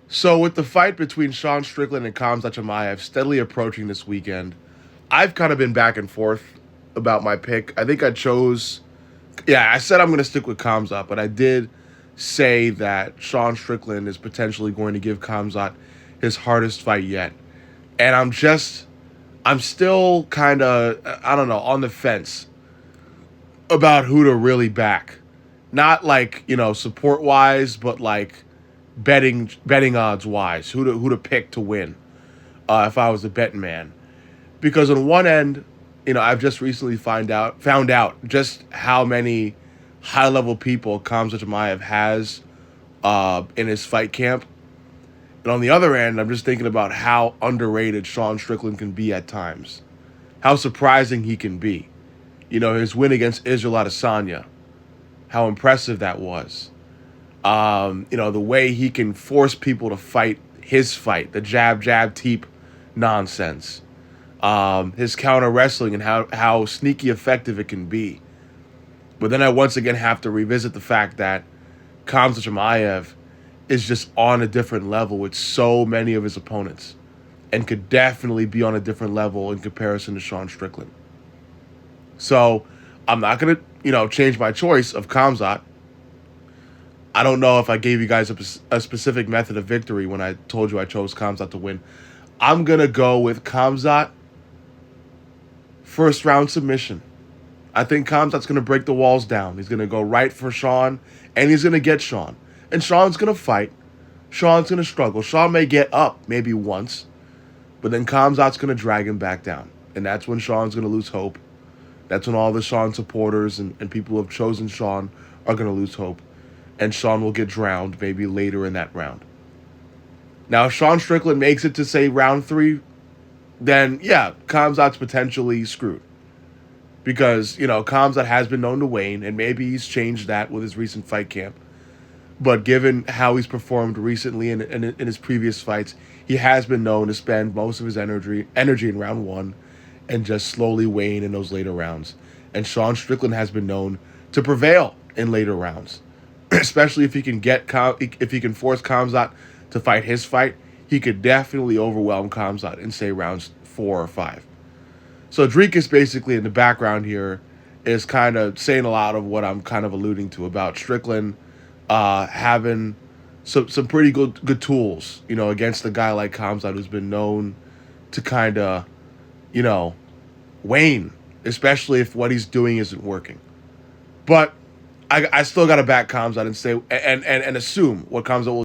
So with the fight between Sean Strickland and Khamzat Chimaev steadily approaching this weekend, I've kind of been back and forth about my pick. I think I chose, yeah, I said I'm going to stick with Khamzat, but I did say that Sean Strickland is potentially going to give Khamzat his hardest fight yet. And I'm still kind of, I don't know, on the fence about who to really back. Not like, support wise, but like betting odds wise, who to pick to win if I was a betting man. Because on one end, I've just recently found out just how many high level people Khamzat Chimaev has in his fight camp. And on the other end, I'm just thinking about how underrated Sean Strickland can be at times. How surprising he can be. His win against Israel Adesanya, how impressive that was. The way he can force people to fight his fight, the jab, jab, teep nonsense. His counter wrestling and how sneaky effective it can be. But then I once again have to revisit the fact that Khamzat Chimaev is just on a different level with so many of his opponents and could definitely be on a different level in comparison to Sean Strickland. So I'm not going to, change my choice of Khamzat. I don't know if I gave you guys a specific method of victory when I told you I chose Khamzat to win. I'm going to go with Khamzat first round submission. I think Khamzat's going to break the walls down. He's going to go right for Sean, and he's going to get Sean. And Sean's going to fight. Sean's going to struggle. Sean may get up maybe once, but then Khamzat's going to drag him back down. And that's when Sean's going to lose hope. That's when all the Sean supporters and people who have chosen Sean are going to lose hope. And Sean will get drowned maybe later in that round. Now, if Sean Strickland makes it to, say, round 3, then, yeah, Khamzat's potentially screwed. Because, Khamzat has been known to wane, and maybe he's changed that with his recent fight camp. But given how he's performed recently in his previous fights, he has been known to spend most of his energy in round 1 and just slowly wane in those later rounds. And Sean Strickland has been known to prevail in later rounds. Especially if he can force Khamzat to fight his fight, he could definitely overwhelm Khamzat in, say, rounds 4 or 5. So Dreek basically in the background here is kind of saying a lot of what I'm kind of alluding to about Strickland having some pretty good tools, against a guy like Khamzat who's been known to kind of, wane, especially if what he's doing isn't working. But I still got to back Khamzat and say and assume what Khamzat will